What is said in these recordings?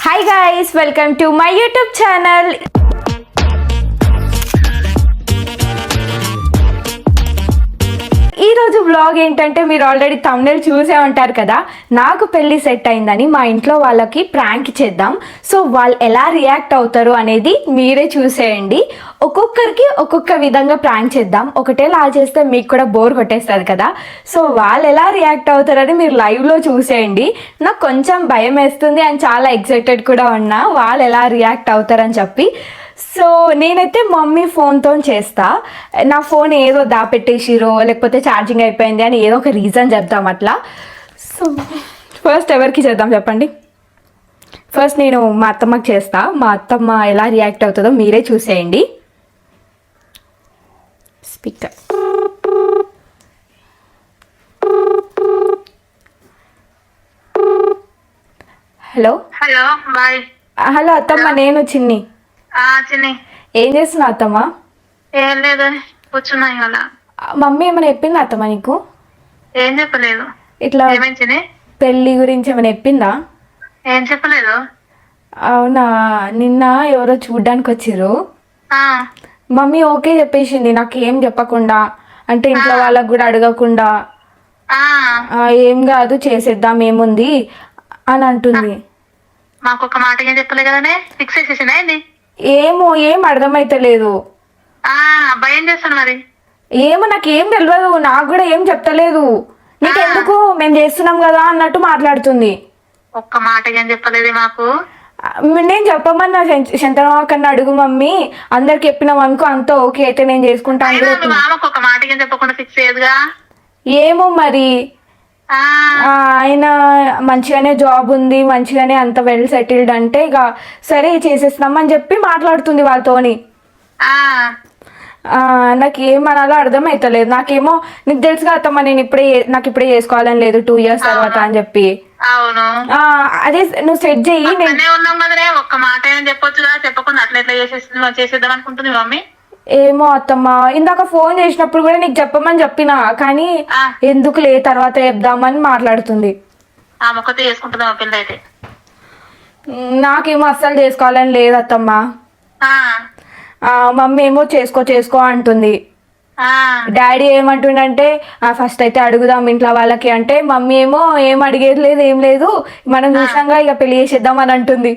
Hi guys, welcome to my YouTube channel. ఈ రోజు vlog ఏంటంటే మీరు ఆల్రెడీ థంబ్నెయిల్ చూసే ఉంటారు కదా. నాకు పెళ్లి సెట్ అయిందని మా ఇంట్లో వాళ్ళకి ప్రాంక్ చేద్దాం. సో వాళ్ళు ఎలా రియాక్ట్ అవుతారు అనేది మీరే చూసేయండి. ఒక్కొక్కరికి ఒక్కొక్క విధంగా ప్రాంక్ చేద్దాం. ఒకటేలా చేస్తే మీకు కూడా బోర్ కొట్టేస్తుంది కదా. సో వాళ్ళు ఎలా రియాక్ట్ అవుతారని మీరు లైవ్లో చూసేయండి. నాకు కొంచెం భయం వేస్తుంది అండ్ చాలా ఎక్సైటెడ్ కూడా ఉన్నా వాళ్ళు ఎలా రియాక్ట్ అవుతారని చెప్పి. సో నేనైతే మమ్మీ ఫోన్తో చేస్తా. నా ఫోన్ ఏదో దాపెట్టేసిరో లేకపోతే ఛార్జింగ్ అయిపోయింది అని ఏదో ఒక రీజన్ చెప్తాం అట్లా. సో ఫస్ట్ ఎవరికి చేద్దాం చెప్పండి. ఫస్ట్ నేను మా అత్తమ్మకి చేస్తా. మా అత్తమ్మ ఎలా రియాక్ట్ అవుతుందో మీరే చూసేయండి. Speaker. Hello hello bye. Hello అత్తమ్మ, నేను చిన్ని. చిన్ని ఏం చేస్తున్నావు అత్తమ్మ? ఏం లేదు, కూర్చున్నా. ఇవాళ మమ్మీ ఏమైనా చెప్పిందా అత్తమ్మ నీకు? ఏం చెప్పలేదు. ఇట్లా ఏమైంది? పెళ్ళి గురించి ఏమైనా చెప్పిందా? ఏం చెప్పలేదు. అవునా, నిన్న ఎవరో చూడ్డానికి వచ్చిర్రు. మమ్మీ ఓకే చెప్పేసింది, నాకు ఏం చెప్పకుండా, అంటే ఇంట్లో వాళ్ళకి కూడా అడగకుండా. ఏం కాదు చేసేద్దాం ఏముంది అని అంటుంది. మాకు ఒక మాట ఏం చెప్పలేదు కదనే, ఫిక్స్ చేసేసినా ఏంది? ఏమో ఏం అర్థమైతలేదు. భయం చేస్తాను మరి. ఏమో నాకేం తెలియదు, నాకు కూడా ఏం చెప్తలేదు. నీకెందుకు, మేము చేస్తున్నాం కదా అన్నట్టు మాట్లాడుతుంది. ఒక్క మాట ఏం చెప్పలేదు మాకు. నేను చెప్పమన్నా శంతనకన్నా అడుగు మమ్మీ, అందరికి చెప్పినాం అనుకో అంతా ఓకే అయితే నేను చేసుకుంటాను. మామకు ఒక మాట ఏం చెప్పకుండా ఫిక్స్ అయ్యేదిగా. ఏమో మరి, ఆయన మంచిగానే జాబ్ ఉంది, మంచిగానే అంత వెల్ సెటిల్డ్ అంటే ఇక సరే చేసేస్తున్నాం అని చెప్పి మాట్లాడుతుంది వాళ్ళతోని. నాకు ఏమనాలో అర్థమైతలేదు. నాకేమో నీకు తెలుసుగా అత్తమ్మ, నాకు ఇప్పుడే చేసుకోవాలని లేదు 2 years తర్వాత అని చెప్పి. అవును, అదే నువ్వు సెట్ చెయ్యి. ఉన్నాం కదరే, ఒక్క మాట ఏం చెప్పొచ్చుగా, చెప్పకుండా అట్లా ఎట్లా చేసేద్దాం అనుకుంటుంది మమ్మీ. ఏమో అత్తమ్మ, ఇందాక ఫోన్ చేసినప్పుడు కూడా నీకు చెప్పమని చెప్పినా, కానీ ఎందుకులే తర్వాత చెప్దామని మాట్లాడుతుంది. నాకేమో అస్సలు చేసుకోవాలని లేదు అత్తమ్మ. మమ్మీ ఏమో చేసుకో అంటుంది. డాడీ ఏమంటుండంటే ఫస్ట్ అయితే అడుగుదాం ఇంట్లో వాళ్ళకి అంటే, మమ్మీ ఏమో ఏం అడిగేది లేదు ఏం లేదు, మనం చూసాంగా ఇక పెళ్లి చేసేద్దాం అని అంటుంది.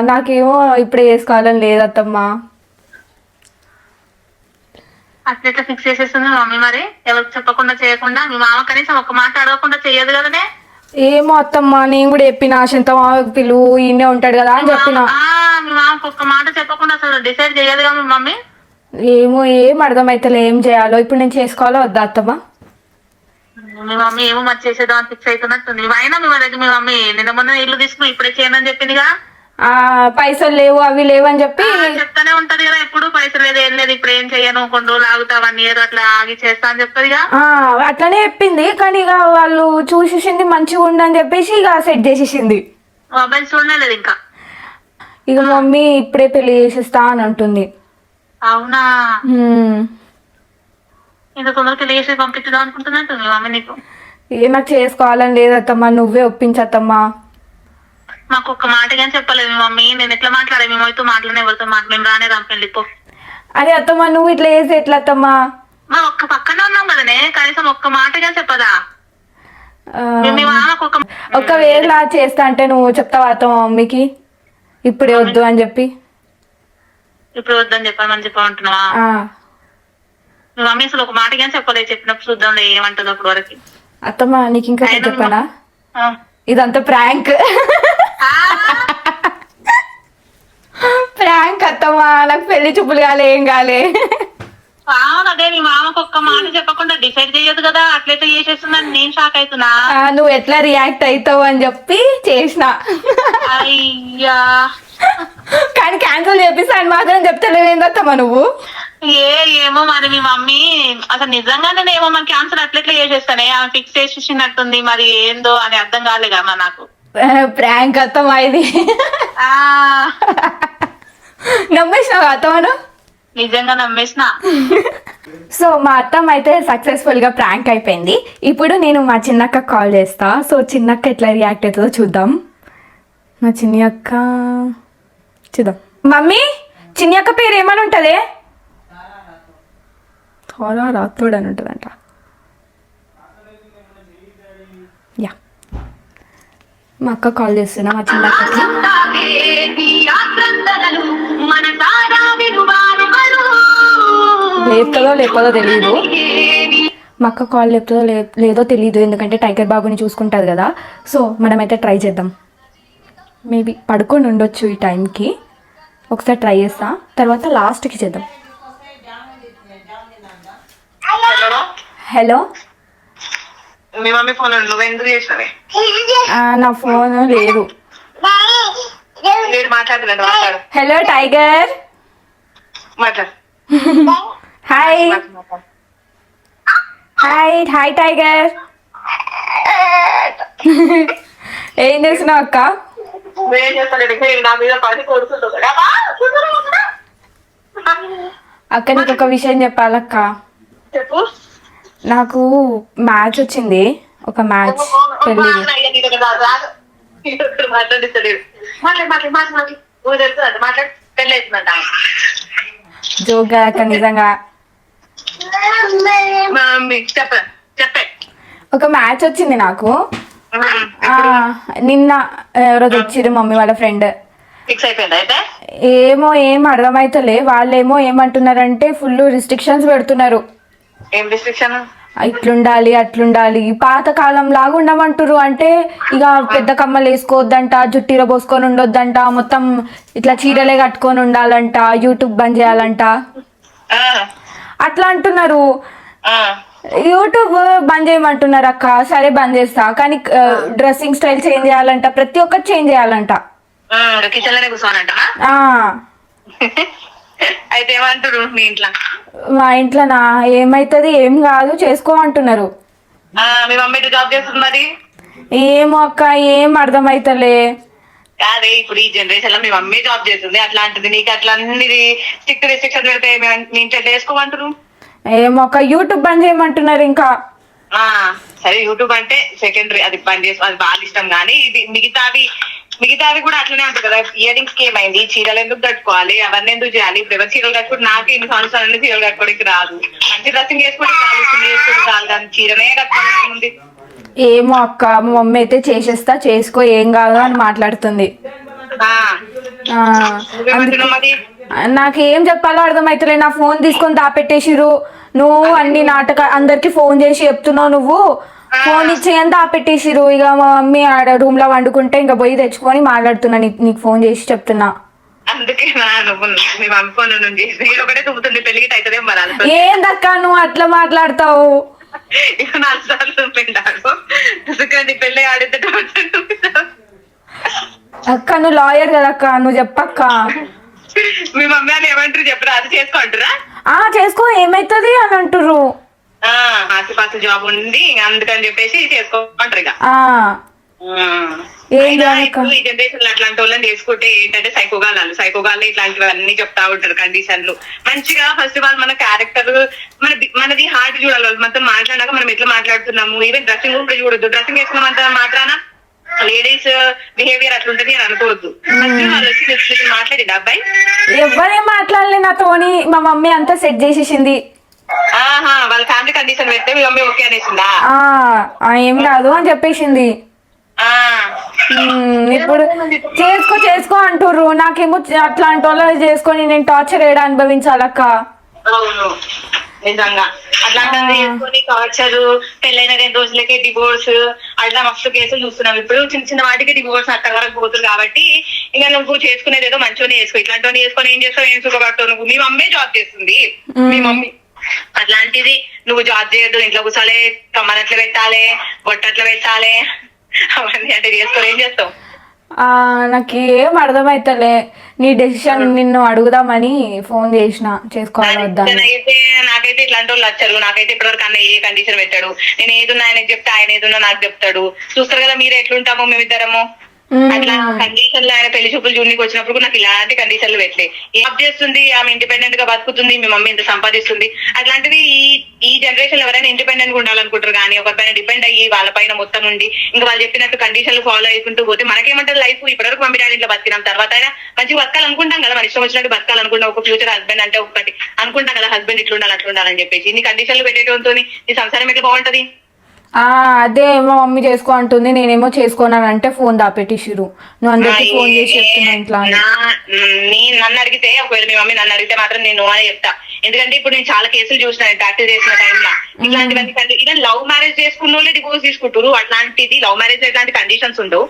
నాకేమో ఇప్పుడే చేసుకోవాలని లేదు అత్తమ్మ. అట్లా ఫిక్స్ చేసేస్తుంది మమ్మీ. మరి ఎవరికి చెప్పకుండా చేయకుండా, మీ మామ కనీసం ఒక మాట అడగకుండా చెయ్యదు కదనే. ఏమో అత్తమ్మ, నేను కూడా చెప్పిన శంత పిలువు ఈయనే ఉంటాడు కదా అని చెప్పిన. మీ మామకు ఒక్క మాట చెప్పకుండా అసలు డిసైడ్ చేయదుగా మీ మమ్మీ. ఏమో ఏం అర్థమైతలే ఏం చేయాలో. ఇప్పుడు నేను చేసుకోవాలో వద్దా అత్తమ్మ? మీ మమ్మీ ఏమో మరి చేసేద్దాం అని ఫిక్స్ అవుతున్నట్టుంది. అయినా మీ దగ్గర మీ మమ్మీ నిన్న మొన్న ఇల్లు తీసుకుని ఇప్పుడే చేయనని చెప్పిందిగా. పైసలు లేవు అవి లేవు అని చెప్పి చెప్తానే ఉంటది కదా, ఎప్పుడు పైసలు లేదు ఏం లేదు, ఇప్పుడు ఏం చెయ్యను, కొన్ని రోజులు ఆగుతా 1 year అట్లా ఆగి చేస్తా అని చెప్తాదిగా. అట్లనే చెప్పింది, కానీ ఇక వాళ్ళు చూసేసింది మంచిగా ఉండని చెప్పేసి ఇక సెట్ చేసేసింది. అబ్బాయి చూడలేదు ఇంకా. ఇక మమ్మీ ఇప్పుడే పెళ్లి చేసేస్తా అని అంటుంది. అవునా, ఇంత తొందరగా పెళ్లి చేసి పంపించుదాం అనుకుంటున్నట్టు మీ మమ్మీ నీకు. నాకు చేసుకోవాలని లేదత్తమ్మా, నువ్వే ఒప్పించత్తమ్మా. మాకు ఒక్క మాట కానీ చెప్పలేదు మీ మమ్మీ. నేను ఎట్లా మాట్లాడే మేమైతే మాట్లాడిన ఎవరితో మేము రానే రాం పెళ్లిపో. అరే అత్తమ్మా, నువ్వు ఇట్లా చేసి ఎట్లా అత్తమ్మా? మా ఒక్క పక్కనే ఉన్నాం కదనే, కనీసం ఒక్క మాట కానీ చెప్పదా? ఒకవేళ చేస్తా అంటే నువ్వు చెప్తావా అత్తమ్మ మమ్మీకి ఇప్పుడే వద్దు అని చెప్పి? ఇప్పుడు వద్దని చెప్పామని చెప్పమంటున్నావా? మీ మమ్మీ అసలు ఒక మాట కానీ చెప్పలేదు. చెప్పినప్పుడు చూద్దాంలే ఏమంటుంది అప్పుడు వరకు. అత్తమ్మ నీకు ఇంకా చెప్పనా, ఇదంతా ప్రాంక్. ప్రాంక్ అత్తమ్మా, నాకు పెళ్లి చూపులు కాలే ఏం కాలే. అదే మీ మామకు ఒక్క మాట చెప్పకుండా డిసైడ్ చేయదు కదా, అట్లయితే చేసేస్తుందని నేను షాక్ అవుతున్నా. నువ్వు ఎట్లా రియాక్ట్ అవుతావు అని చెప్పి చేసిన. అయ్యా, కానీ క్యాన్సిల్ చేపిస్తాను మాత్రం చెప్తలేదేందత్తమ్మా నువ్వు? ఏమో మరి మీ మమ్మీ అసలు నిజంగానే ఏమో మన క్యాన్సిల్ అట్లెట్లా చేసేస్తానే, ఆమె ఫిక్స్ చేసేసినట్టుంది. మరి ఏందో అని అర్థం కాలేగా నాకు. ప్రాంక్ అత్తమ్మా ఇది. నమ్మేసినావు అత్తమ్మను? నిజంగా నమ్మేసిన. సో మా అత్తమ్మ అయితే సక్సెస్ఫుల్గా ప్రాంక్ అయిపోయింది. ఇప్పుడు నేను మా చిన్నక్క కాల్ చేస్తా. సో చిన్నక్క ఎట్లా రియాక్ట్ అవుతుందో చూద్దాం. మా చిన్ని అక్క చూద్దాం. మమ్మీ, చిన్ని అక్క పేరు ఏమని ఉంటుంది? తారా రాతోడు అని ఉంటుందంట. యా, మా అక్క కాల్ చేస్తున్నా మా చిన్నక్కకి. లేపుతుందో లేకపోదో తెలియదు. మా అక్క కాల్ లేపుతుందో లేదో తెలియదు, ఎందుకంటే టైగర్ బాబుని చూసుకుంటుంది కదా. సో మనమైతే ట్రై చేద్దాం. మేబీ పడుకొని ఉండొచ్చు ఈ టైంకి. ఒకసారి ట్రై చేస్తా, తర్వాత లాస్ట్కి చేద్దాం. హలో, మీ మమ్మీ ఫోన్ నువ్వు ఎందుకు చేసినవే? నా ఫోన్ లేదు. మాట్లాడుతున్నాడు, మాట్లాడు. Hello tiger. మాట్లాడు. Hi hi hi tiger. ఏం చేస్తున్నావు అక్క? ఏం చేస్తాను, నా మీద పడి కొడుకుంటుంది. అక్క నీకు ఒక విషయం చెప్పాలక్క. చెప్పు. నాకు మ్యాచ్ వచ్చింది, ఒక మ్యాచ్ పెళ్ళి. జోగా అక్క, నిజంగా చెప్పే. ఒక మ్యాచ్ వచ్చింది నాకు. నిన్న ఎవరోజు వచ్చిర్రు, మమ్మీ వాళ్ళ ఫ్రెండ్. ఫిక్స్ అయిపోయింది అయితే? ఏమో ఏం అర్థమైతలే. వాళ్ళేమో ఏమంటున్నారంటే ఫుల్ రిస్ట్రిక్షన్స్ పెడుతున్నారు. ఏం రిస్ట్రిక్షన్? ఇట్లుండాలి అట్లుండాలి, పాతకాలం లాగా ఉండమంటారు. అంటే ఇక పెద్ద కమ్మలు వేసుకోవద్దంట, జుట్టిలో పోసుకొని ఉండొద్దంట, మొత్తం ఇట్లా చీరలే కట్టుకొని ఉండాలంట, యూట్యూబ్ బంద్ చేయాలంట, అట్లా అంటున్నారు. యూట్యూబ్ బంద్ చేయమంటున్నారు అక్క. సరే బంద్ చేస్తా, కానీ డ్రెస్సింగ్ స్టైల్ చేంజ్ చేయాలంట, ప్రతి ఒక్కటి చేంజ్ చేయాలంట. కిచెన్ లోనే కూర్చోనంట. అయితే ఏమంటారు మీ ఇంట్లో? మా ఇంట్లో నా ఏమైతుంది, ఏం కాదు, చేసుకో అంటున్నారు. మీ మమ్మీ జాబ్ చేస్తుంది మరి? ఏమో అక్క, ఏం అర్థమైతలే. అదే ఇప్పుడు ఈ జనరేషన్ లో మీ మమ్మీ జాబ్ చేస్తుంది, అట్లాంటిది నీకు అట్లా అన్ని స్ట్రిక్ట్ రిస్ట్రిక్షన్ పెడితే మీ ఇంట్లో చేసుకోమంటారు. ఏమో అక్క, యూట్యూబ్ బంద్ చేయమంటున్నారు ఇంకా. సరే, యూట్యూబ్ అంటే సెకండరీ, అది బంద్ చేసి అది బాగా ఇష్టం. కానీ ఇది మిగతావి కూడా అట్లనే ఉంటుంది కదా. ఇయర్ రింగ్స్ కి ఏమైంది, చీరలు ఎందుకు కట్టుకోవాలి, అవన్నీ ఎందుకు చేయాలి? ఇప్పుడు ఎవరు చీరలు కట్టుకుంటే నాకు ఎన్ని సంవత్సరాలు చీరలు కట్టుకోవడానికి రాదు. మంచి డ్రెస్సింగ్ వేసుకోవడం కాదు, చిన్న వేసుకోవడం కాదు, కానీ చీరనే కట్టుకోవాలి. ఏమో అక్క, మా మమ్మీ అయితే చేసేస్తా, చేసుకో, ఏం కాదు అని మాట్లాడుతుంది. నాకేం చెప్పాలో అర్థమైతలే. నా ఫోన్ తీసుకొని దాపెట్టేసిరు. నువ్వు అన్ని అందరికి ఫోన్ చేసి చెప్తున్నావు, నువ్వు ఫోన్ ఇచ్చేయని దాపెట్టేసిరు. ఇక మా మమ్మీ ఆడ రూమ్ లో వండుకుంటే ఇంకా పోయి తెచ్చుకొని మాట్లాడుతున్నా, నీకు ఫోన్ చేసి చెప్తున్నా. ఏందక్క నువ్వు అట్లా మాట్లాడతావు? అక్క నువ్వు లాయర్ కదా అక్క, నువ్వు చెప్పక్క. మీ మమ్మీ అని ఏమంటారు చెప్పరా? అది చేసుకోంటారా? చేసుకో, ఏమైతుంది అని అంటారు. ఆసిపాసి జాబ్ ఉంది అందుకని చెప్పేసి చేసుకోమంటారు. ఇక ఈ జనరేషన్ లో అట్లాంటి వాళ్ళని చేసుకుంటే ఏంటంటే సైకోగాళ్ళు ఇట్లాంటివన్నీ చెప్తా ఉంటారు కండిషన్లు. మంచిగా ఫస్ట్ ఆఫ్ ఆల్ మన క్యారెక్టర్, మనది హార్ట్ చూడాలి. మనతో మాట్లాడాక మనం ఎట్లా మాట్లాడుతున్నాము, ఈవెన్ డ్రెస్సింగ్ కూడా చూడొద్దు. డ్రెస్సింగ్ వేసుకున్నంత మాత్రాన లేడీస్ బిహేవియర్ అట్లుంటది అని అనుకోవద్దు. మాట్లాడింది అబ్బాయి ఎవరేం మాట్లాడలే నాతోని. మా మమ్మీ అంతా సెట్ చేసేసింది. వాళ్ళ ఫ్యామిలీ కండిషన్ పెడితే మీ మమ్మీ ఓకే అనేసిందా? ఏం కాదు అని చెప్పేసింది. ఇప్పుడు చేసుకో అంటుర్రు. నాకేమో అట్లాంటి వాళ్ళు చేసుకొని నేను టార్చర్ ఏడా అనుభవించాలక్క. నిజంగా అట్లాంటివి చేసుకొని టార్చర్, పెళ్ళైన 2 రోజులకే డివోర్స్, అట్లా మస్తు కేసులు చూస్తున్నాం. ఇప్పుడు చిన్న చిన్న వాటికి డివోర్స్ అక్కడ వరకు పోతుంది. కాబట్టి ఇంకా నువ్వు చేసుకునేది ఏదో మంచిగానే చేసుకో. ఇట్లాంటివన్నీ చేసుకొని ఏం చేస్తావు, ఏం సుఖపడతావు నువ్వు? మీ మమ్మీ జాబ్ చేస్తుంది, మీ మమ్మీ. అట్లాంటిది నువ్వు జాబ్ చేయొద్దు, ఇంట్లో కూర్చోలే, కమ్మనట్లు పెట్టాలి, బొట్టట్లు పెట్టాలి, అవన్నీ అంటే చేసుకొని ఏం చేస్తావు? నాకేం అర్థమైతలే. నీ డెసిషన్ నిన్ను అడుగుదామని ఫోన్ చేసిన, చేసుకోవాలి వద్దా? నాకైతే ఇట్లాంటి వాళ్ళు వచ్చారు. నాకైతే ఇప్పటివరకు అన్న ఏ కండిషన్ పెట్టాడు. నేను ఏదున్నా ఆయనకు చెప్తే, ఆయన ఏదున్నా నాకు చెప్తాడు. చూస్తారు కదా మీరు ఎట్లుంటామో మేమిద్దరము. అట్లా కండిషన్లు ఆయన పెళ్లి చూపులు చూడడానికి వచ్చినప్పుడు కూడా నాకు ఇలాంటి కండిషన్లు పెట్టలే. జాబ్ చేస్తుంది, ఆమె ఇండిపెండెంట్ గా బతుకుతుంది, మీ మమ్మీ ఇంత సంపాదిస్తుంది. అట్లాంటివి ఈ జనరేషన్ ఎవరైనా ఇండిపెండెంట్ గా ఉండాలనుకుంటారు, కానీ ఒకరిపైన డిపెండ్ అయ్యి వాళ్ళపైన మొత్తం ఉండి ఇంకా వాళ్ళు చెప్పినట్టు కండిషన్లు ఫాలో అయికుంటూ పోతే మనకేమంటారు లైఫ్. ఇప్పటివరకు మమ్మీ డాడీ ఇంట్లో బతికినాం, తర్వాత అయినా మంచిగా బతకాలనుకుంటాం కదా, మన ఇష్టం వచ్చినట్టు బతకాలనుకుంటాం. ఒక ఫ్యూచర్ హస్బెండ్ అంటే ఒకటి అనుకుంటాం కదా, హస్బెండ్ ఇట్లా ఉండాలి అట్లా ఉండాలని చెప్పేసి. ఇన్ని కండిషన్లు పెట్టేటోతో నీ సంసారం ఎట్లా బాగుంటది? అదే మా మమ్మీ చేసుకో అంటుంది, నేనేమో చేసుకోనానంటే ఫోన్ దాపెట్టిసిరు. నువ్వు అందరికి ఫోన్ చేసి చెప్తున్నా ఇంట్లో అని. నన్ను అడిగితే, ఒకవేళ మీ మమ్మీ నన్ను అడిగితే మాత్రం నేను అని చెప్తా. ఎందుకంటే ఇప్పుడు నేను చాలా కేసులు చూసినాను ప్రాక్టీస్ చేసిన టైంలో. ఇలాంటివన్నీ ఈవెన్ లవ్ మ్యారేజ్ చేసుకున్న వాళ్ళే డివోర్స్ తీసుకుంటారు. అట్లాంటిది లవ్ మ్యారేజ్ ఎట్లాంటి కండిషన్స్ ఉండవు,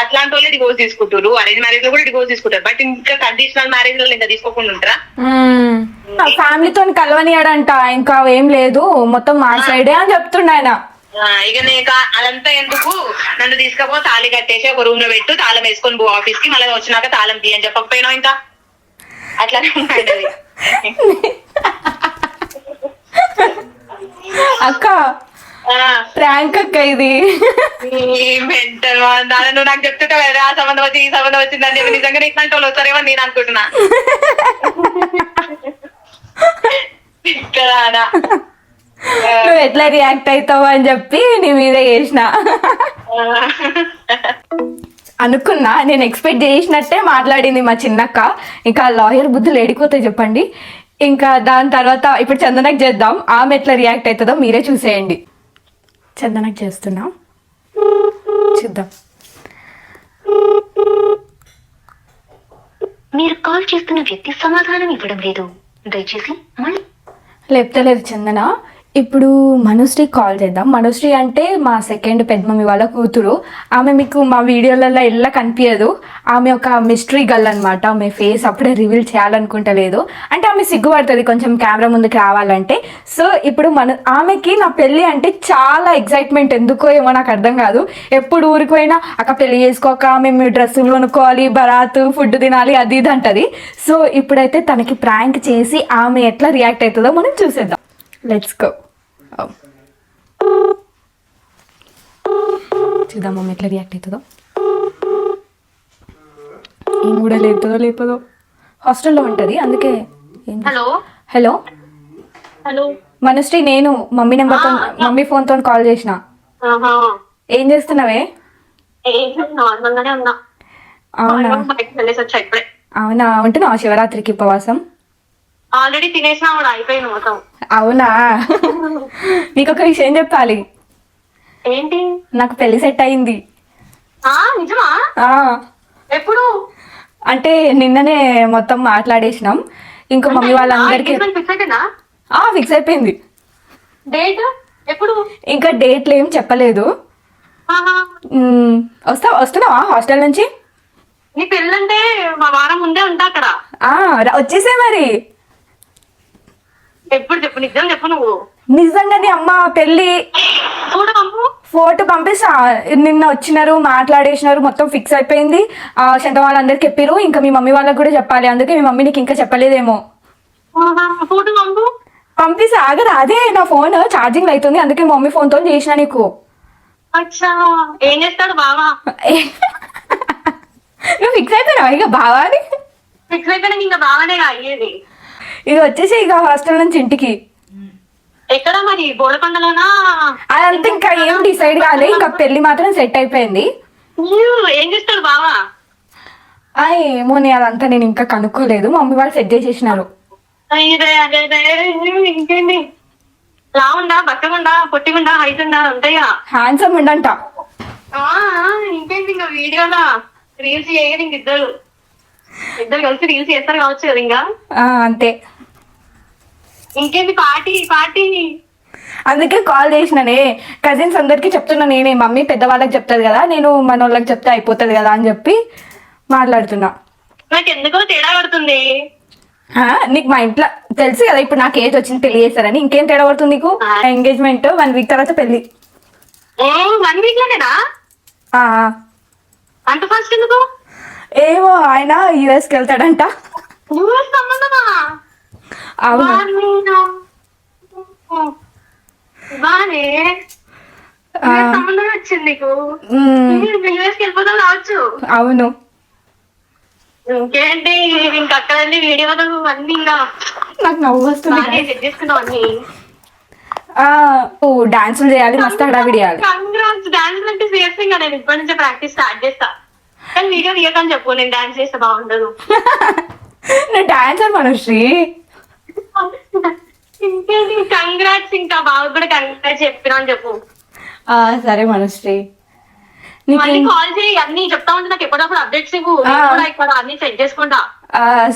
అట్లాంటి వాళ్ళే డివోర్స్ తీసుకుంటారు. అరేంజ్ మ్యారేజ్ లో కూడా డివోర్స్ తీసుకుంటారు. బట్ ఇంకా కండిషనల్ మ్యారేజ్ లో ఇంకా తీసుకోకుండా ఉంటారా? ఫ్యామిలీతో కలవనియాడంట, ఇంకా ఏం లేదు, మొత్తం మా సైడే అని చెప్తుండ ఆయన. ఇక నీకు అదంతా ఎందుకు, నన్ను తీసుకపో తాళి కట్టేసి ఒక రూమ్ లో పెట్టు, తాళం వేసుకొని పో ఆఫీస్ కి, మళ్ళీ వచ్చినాక తాళం తీ అని చెప్పకపోయినావు. ఇంకా అట్లానే ఉంటుంది అక్క. ప్రాంక్ అక్క ఇది. మెంటల్ నువ్వు నాకు చెప్తుంటావు కదా, ఆ సంబంధం వచ్చి ఈ సంబంధం వచ్చిందని చెప్పి. నిజంగా ఇట్లాంటి వాళ్ళు వస్తారేమో నేను అనుకుంటున్నా. నువ్వు ఎట్లా రియాక్ట్ అవుతావు అని చెప్పి నీ మీద చేసిన అనుకున్నా. నేను ఎక్స్పెక్ట్ చేసినట్టే మాట్లాడింది మా చిన్నక్క. ఇంకా లాయర్ బుద్ధులు ఏడిపోతాయి చెప్పండి. ఇంకా దాని తర్వాత ఇప్పుడు చందనకు చేద్దాం, ఆమె ఎట్లా రియాక్ట్ అవుతుందో మీరే చూసేయండి. చందనకు చేస్తున్నా, చూద్దాం. మీరు కాల్ చేస్తున్న వ్యక్తి సమాధానం ఇవ్వడం లేదు, దయచేసి మళ్ళీ. లేపుతలేదు చందన. ఇప్పుడు మనుశ్రీ కాల్ చేద్దాం. మనుశ్రీ అంటే మా సెకండ్ పెద్ద మమ్మీ వాళ్ళ కూతురు. ఆమె మీకు మా వీడియోలలో ఎలా కనిపించదు, ఆమె ఒక మిస్టరీ గర్ల్ అనమాట. ఆమె ఫేస్ అప్పుడే రివీల్ చేయాలనుకుంటలేదు, అంటే ఆమె సిగ్గుపడుతుంది కొంచెం కెమెరా ముందుకు రావాలంటే. సో ఇప్పుడు ఆమెకి నా పెళ్ళి అంటే చాలా ఎక్సైట్మెంట్, ఎందుకో ఏమో నాకు అర్థం కాదు. ఎప్పుడు ఊరికి పోయినా అక్క పెళ్ళి చేసుకోక మేము డ్రెస్సులు కొనుక్కోవాలి, బరాత్ ఫుడ్ తినాలి, అది ఇది అంటది. సో ఇప్పుడైతే తనకి ప్రాంక్ చేసి ఆమె ఎట్లా రియాక్ట్ అవుతుందో మనం చూసేద్దాం. Let's go. చూద్దాం మమ్మీ ఎట్లా రియాక్ట్ అవుతుందో. ఏం కూడా లేపదో హాస్టల్లో ఉంటుంది అందుకే. హలో హలో హలో మనుశ్రీ, నేను మమ్మీ నెంబర్తో మమ్మీ ఫోన్తో కాల్ చేసిన. ఏం చేస్తున్నావే? నార్మల్ గానే ఉన్నా. అవునా వచ్చా ఇప్పుడే. అవునా, ఉంటున్నావా శివరాత్రికి ఉపవాసం? ఆల్రెడీ తినేసినా కూడా అయిపోయింది మొత్తం. అవునా, నీకు ఒక విషయం చెప్పాలి. ఏంటి? నాకు పెళ్లి సెట్ అయింది. నిజమా? ఎప్పుడు అంటే నిన్ననే మొత్తం మాట్లాడేసినాం. ఇంకా మమ్మీ వాళ్ళందరికీ ఫిక్స్ అయిపోయింది. డేట్ ఎప్పుడు? ఇంకా డేట్లు ఏం చెప్పలేదు. వస్తున్నావా హాస్టల్ నుంచి? నీ పెళ్ళంటే మా వారం ముందే ఉంటా అక్కడ. వచ్చేసే మరి. ఎప్పుడు చెప్పు, నిజం చెప్పు నువ్వు. నిజంగానే అమ్మ పెళ్ళి ఫోటో పంపిస్తా. నిన్న వచ్చినారు, మాట్లాడేసినారు, మొత్తం ఫిక్స్ అయిపోయింది. సెంటర్ వాళ్ళందరికి చెప్పారు, ఇంకా మీ మమ్మీ వాళ్ళకి కూడా చెప్పాలి. అందుకే మీ మమ్మీ నీకు ఇంకా చెప్పలేదేమో. పంపిస్తా ఆగరా, అదే నా ఫోన్ ఛార్జింగ్ అవుతుంది, అందుకే మమ్మీ ఫోన్ తో చేసిన నీకు. ఏం చేస్తాడు బావా? నువ్వు ఫిక్స్ అయిపోయినావా ఇక బావా అని? ఫిక్స్ అయిపోయినా ఇంకా బాగానే అయ్యేది. ఇక వచ్చేసి ఇక హాస్టల్ నుంచి ఇంటికి. ఎక్కడ మరి? బోడకొండలోనా? అదంతా ఇంకా ఏం డిసైడ్ కాలే, ఇంకా పెళ్లి మాత్రం సెట్ అయిపోయింది. ఏం చేస్తాడు బావా? ఏమో అదంతా నేను ఇంకా కనుక్కోలేదు, మమ్మీ వాళ్ళు సెట్ చేసేసినారు. ఇంకేంటి? లావుండా, బక్కగుండా, పొట్టిగుండా, హైట్ ఉండా, ఉంటాయా? హ్యాండ్సమ్ ఉండంట. ఇంకేంటి? ఇంకా వీడియోలో రీల్స్ చేయరు ఇంక ఇద్దరు కలిసి రీల్స్ చేస్తారు కావచ్చు కదా ఇంకా. అంతే. ఇంకేంటి? పార్టీ అందుకే కాల్ చేసినానే. కజిన్స్ అందరికి చెప్తున్నా నేనే, మమ్మీ పెద్దవాళ్ళకి చెప్తుంది కదా, నేను మన వాళ్ళకి చెప్తే అయిపోతుంది కదా అని చెప్పి మాట్లాడుతున్నా. నాకు ఎందుకో తేడా పడుతుంది. నీకు మా ఇంట్లో తెలుసు కదా ఇప్పుడు నాకు ఏజ్ వచ్చింది పెళ్లి చేస్తారని. ఇంకేం తేడా పడుతుంది నీకు? ఎంగేజ్మెంట్ 1 వీక్ తర్వాత పెళ్లి. 1 వీక్ లోనేనా? అంత ఫాస్ట్ ఎందుకు? ఏమో ఆయన యుఎస్కి వెళ్తాడంట. సంబంధం వచ్చింది నీకు? యుఎస్కి వెళ్ళిపోతావు కావచ్చు. అవును. ఇంకేంటి ఇంకా అక్కడన్నీ వీడియోలు అన్ని ఇంకా నాకు నవ్వు వస్తుంది. బాగా సెట్ చేసుకున్నావు అన్ని. డాన్సులు చేయాలి, మస్తు హడావిడి చేయాలి. కంగ్రాట్స్. డాన్స్ అంటే సీరియస్ గా నేను ఇప్పటి నుంచే ప్రాక్టీస్ స్టార్ట్ చేస్తా. కానీ వీడియో తీయకని చెప్పు, నేను డాన్స్ చేస్తే బాగుండదు. నేను డాన్సర్ మనశ్రీ. ఇంకేంటి కంగ్రాట్స్. ఇంకా బాగా కూడా కంగ్రాట్స్ చెప్పినా అని చెప్పు. సరే మనశ్రీ. మళ్ళీ కాల్ చేయి, అన్ని చెప్తా ఉంటే నాకు ఎప్పుడప్పుడు అప్డేట్స్ ఇవ్వు. నేను కూడా ఇక్కడ అన్ని సెట్ చేసుకుంటా.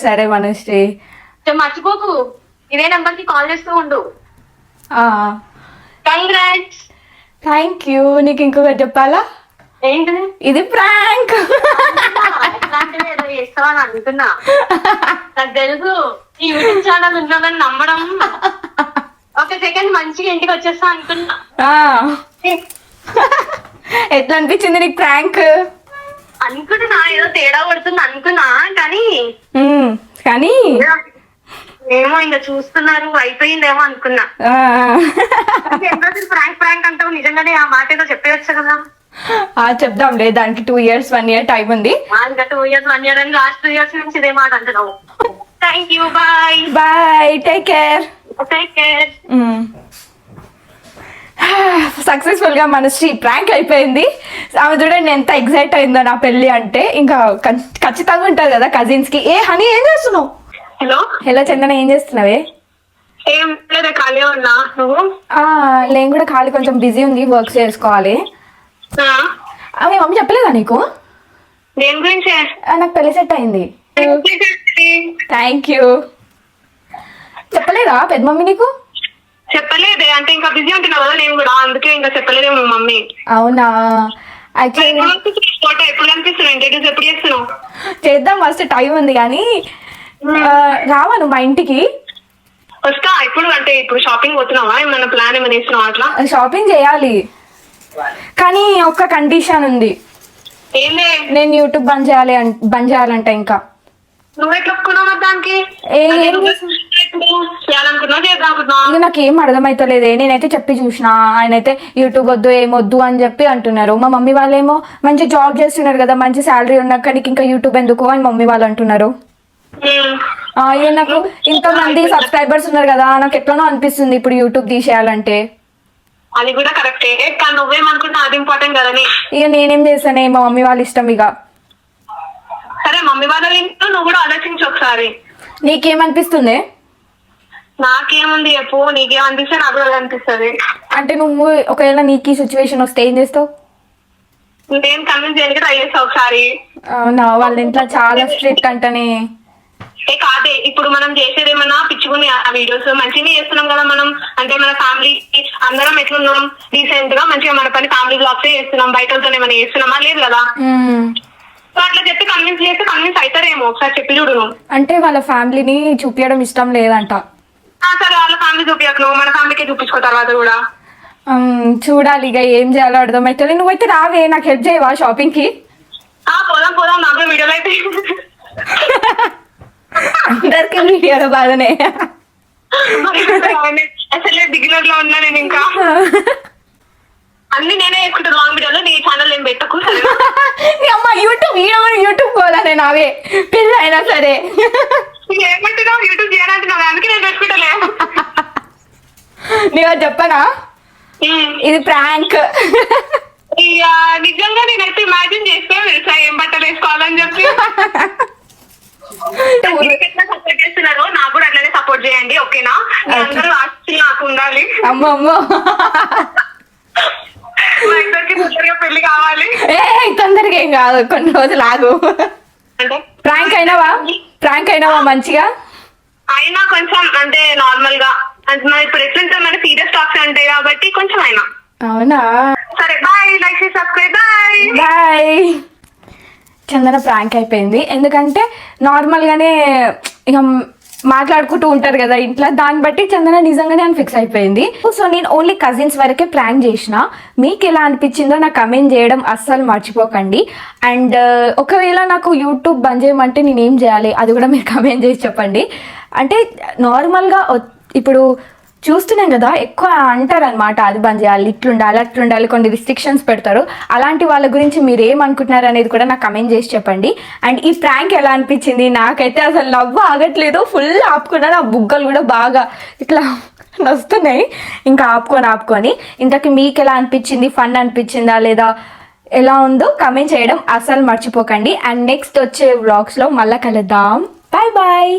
సరే మనశ్రీ. మర్చిపోకు, ఇదే నెంబర్ కి కాల్ చేస్తూ ఉండు. కంగ్రాట్స్. Thank you. నీకు ఇంకొకటి చెప్పాలా? ఏంటిది? ఇది ప్రాంక్. ఇట్లాంటివి ఏదో చేస్తావని అనుకున్నా. నాకు తెలుసు ఈ యూట్యూబ్ ఛానల్ ఉన్నదని నమ్మడం. ఒక సెకండ్ మంచిగా ఇంటికి వచ్చేస్తా అనుకున్నా. ఎట్లా అనిపించింది నీకు ప్రాంక్? అనుకున్నా ఏదో తేడా పడుతుంది అనుకున్నా, కానీ కానీ ఏమో ఇంకా చూస్తున్నారు అయిపోయిందేమో అనుకున్నా. ప్రాంక్ అంటావు, నిజంగానే ఆ మాట ఏదో చెప్పేయచ్చు కదా. చెప్దాంలే, దానికి 2 years 1 year టైం ఉంది. ఇంకా 2 years 1 year అని లాస్ట్ 2 years నుంచి ఇదే మాట అంటున్నావు. Thank you. Bye bye. Take care. Take care. Successful గా మనశ్రీ ప్రాంక్ అయిపోయింది. ఆమె చూడండి ఎంత ఎక్సైట్ అయిందో నా పెళ్లి అంటే. ఇంకా ఖచ్చితంగా ఉంటుంది కదా కజిన్స్ కి. హనీ ఏం చేస్తున్నావు? హలో. హలో చందన, ఏం చేస్తున్నావే? ఏం లేదా, ఖాళీ ఉన్నా. నువ్వు? నేను కూడా ఖాళీ, కొంచెం బిజీ ఉంది, వర్క్ చేసుకోవాలి. మీ మమ్మీ చెప్పలేదా నీకు? దేని గురించి? నాకు పెళ్లి సెట్ అయింది. Thank you. చెప్పలేదా పెద్ద మమ్మీ నీకు? చెప్పలేదే, అంటే ఇంకా బిజీ ఉంటున్నావు కదా నేను కూడా, అందుకే ఇంకా చెప్పలేదే మా మమ్మీ. అవునా? యాక్చువల్లీ ఎప్పుడు కనిపిస్తున్నావు? ఇంటర్వ్యూస్ ఎప్పుడు చేస్తున్నావు? చేద్దాం, ఫస్ట్ టైం ఉంది కానీ. రావా నువ్వు మా ఇంటికి? వస్తా. ఇప్పుడు అంటే ఇప్పుడు షాపింగ్ పోతున్నావా? ఏమన్నా ప్లాన్ ఏమైనా వేస్తున్నావా? అట్లా షాపింగ్ చేయాలి కానీ ఒక్క కండిషన్ ఉంది. ఏంది? నేను యూట్యూబ్ బంద్ చేయాలంట. ఇంకా నువ్వు ఎట్లా ఒప్పుకున్నావు దానికి? నాకేం అర్థమైతలేదే. నేనైతే చెప్పి చూసిన, ఆయనైతే యూట్యూబ్ వద్దు ఏమొద్దు అని చెప్పి అంటున్నారు. మా మమ్మీ వాళ్ళేమో మంచి జాబ్ చేస్తున్నారు కదా, మంచి శాలరీ ఉన్నాక నీకు ఇంకా యూట్యూబ్ ఎందుకు అని మమ్మీ వాళ్ళు అంటున్నారు. నాకు ఇంతమంది సబ్స్క్రైబర్స్ ఉన్నారు కదా, నాకు ఎట్లనో అనిపిస్తుంది ఇప్పుడు యూట్యూబ్ తీసేయాలంటే. అది కూడా కరెక్టే, కానీ నువ్వేమనుకుంటా అది ఇంపార్టెంట్ కదని. ఇక నేనేం చేస్తానే, మా మమ్మీ వాళ్ళ ఇష్టం. ఇక సరే, మమ్మీ వాళ్ళ నువ్వు కూడా ఆలోచించు ఒకసారి. నీకేమనిపిస్తుంది? నాకేముంది చెప్పు, నీకేమనిపిస్తే నాకు కూడా అనిపిస్తుంది. అంటే నువ్వు ఒకవేళ నీకు ఈ సిచ్యువేషన్ వస్తే ఏం చేస్తావు? నేను కన్విన్స్ చేయడానికి ట్రై చేస్తా ఒకసారి. అవునా? వాళ్ళ ఇంట్లో చాలా స్ట్రిక్ట్ అంటనే. కాదే, ఇప్పుడు మనం చేసేది ఏమన్నా పిచ్చుకుని ఆ వీడియోస్ మంచిగా చేస్తున్నాం కదా మనం. అంటే మన ఫ్యామిలీ అందరం ఎట్లున్నాం, డీసెంట్ గా మంచిగా మన పని ఫ్యామిలీ బ్లాగ్స్ చేస్తున్నాం, బయటతో ఏమైనా చేస్తున్నామా? లేదు కదా. సో అట్లా చెప్పి కన్విన్స్ చేస్తే కన్విన్స్ అవుతారేమో, ఒకసారి చెప్పి చూడు నువ్వు. అంటే వాళ్ళ ఫ్యామిలీని చూపించడం ఇష్టం లేదంట. సరే, వాళ్ళ ఫ్యామిలీ చూపించకు, నువ్వు మన ఫ్యామిలీకి చూపించుకో తర్వాత కూడా. చూడాలి ఇక ఏం చేయాలో అర్థమవుతుంది. నువ్వైతే రావే, నాకు హెల్ప్ చేయవా షాపింగ్ కి? పోదాం నాకు వీడియోలో అయితే. అందరికి వీడియోలో బాగానే. అసలే బిగినర్ లో ఉన్నా నేను. ఇంకా అన్ని నేనే వేసుకుంటా లాంగ్ వీడియోలో, నీ ఛానల్ ఏం పెట్టకు. అమ్మ యూట్యూబ్ కోలానే నావే పిల్ల అయినా సరే. ఏమంటున్నావు? యూట్యూబ్ చేయాలంటున్నావు, అందుకే నేను పెట్టుకుంటలే. నీకు చెప్పనా, ఇది ప్రాంక్. నిజంగా నేనైతే ఇమాజిన్ చేస్తే తెలుసా ఏం బట్టలు వేసుకోవాలని చెప్పి. సపోర్ట్ చేస్తున్నారు, నాకు కూడా అట్లనే సపోర్ట్ చేయండి, ఓకేనా? అందరూ ఆస్తి నాకు ఉండాలి. అమ్మమ్మో, మా ఇద్దరికి తొందరగా పెళ్లి కావాలి. తొందరగా ఏం కాదు, కొన్ని రోజులు ఆగు. అంటే ప్రాంక్ అయినావా మంచిగా? అయినా కొంచెం అంటే నార్మల్ గా, అంటే మనం ఇప్పుడు ఎట్లుంటే మన సీరియస్ టాక్స్ ఉంటాయి కాబట్టి కొంచెం అయినా. అవునా? సరే బాయ్, లైక్ సబ్స్క్రైబ్. బాయ్. చందన ప్రాంక్ అయిపోయింది, ఎందుకంటే నార్మల్గానే ఇక మాట్లాడుకుంటూ ఉంటారు కదా ఇంట్లో, దాన్ని బట్టి చందన నిజంగానే అని ఫిక్స్ అయిపోయింది. సో నేను ఓన్లీ కజిన్స్ వరకే ప్రాంక్ చేసిన. మీకు ఎలా అనిపించిందో నాకు కమెంట్ చేయడం అస్సలు మర్చిపోకండి. అండ్ ఒకవేళ నాకు యూట్యూబ్ బంద్ చేయమంటే నేనేం చేయాలి అది కూడా మీరు కమెంట్ చేసి చెప్పండి. అంటే నార్మల్గా ఇప్పుడు చూస్తున్నాం కదా, ఎక్కువ అంటారు అనమాట, అది బంద్ చేయాలి, ఇట్లుండాలి అట్లుండాలి, కొన్ని రిస్ట్రిక్షన్స్ పెడతారు. అలాంటి వాళ్ళ గురించి మీరు ఏమనుకుంటున్నారు అనేది కూడా నాకు కమెంట్ చేసి చెప్పండి. అండ్ ఈ ప్రాంక్ ఎలా అనిపించింది? నాకైతే అసలు నవ్వు ఆగట్లేదు, ఫుల్ ఆపుకున్నాను. ఆ బుగ్గలు కూడా బాగా ఇట్లా వస్తున్నాయి, ఇంకా ఆపుకొని. ఇంతకీ మీకు ఎలా అనిపించింది? ఫన్ అనిపించిందా లేదా ఎలా ఉందో కమెంట్ చేయడం అసలు మర్చిపోకండి. అండ్ నెక్స్ట్ వచ్చే వ్లాగ్స్లో మళ్ళీ కలుద్దాం. Bye bye.